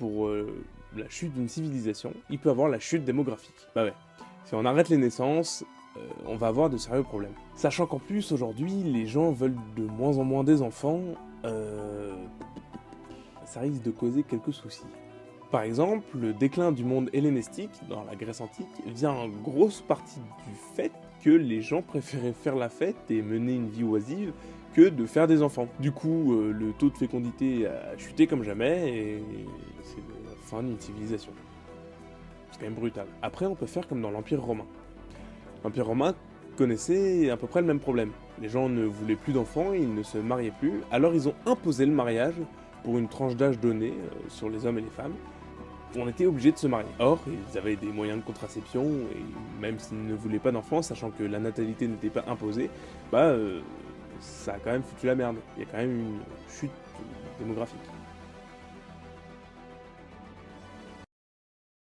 pour la chute d'une civilisation, il peut avoir la chute démographique. Bah ouais, si on arrête les naissances, on va avoir de sérieux problèmes. Sachant qu'en plus, aujourd'hui, les gens veulent de moins en moins des enfants, ça risque de causer quelques soucis. Par exemple, le déclin du monde hellénistique, dans la Grèce antique, vient en grosse partie du fait que les gens préféraient faire la fête et mener une vie oisive que de faire des enfants. Du coup, le taux de fécondité a chuté comme jamais et c'est la fin d'une civilisation. C'est quand même brutal. Après, on peut faire comme dans l'Empire romain. L'Empire romain connaissait à peu près le même problème. Les gens ne voulaient plus d'enfants, ils ne se mariaient plus, alors ils ont imposé le mariage pour une tranche d'âge donnée sur les hommes et les femmes. On était obligé de se marier. Or, ils avaient des moyens de contraception, et même s'ils ne voulaient pas d'enfants, sachant que la natalité n'était pas imposée, ça a quand même foutu la merde. Il y a quand même une chute démographique.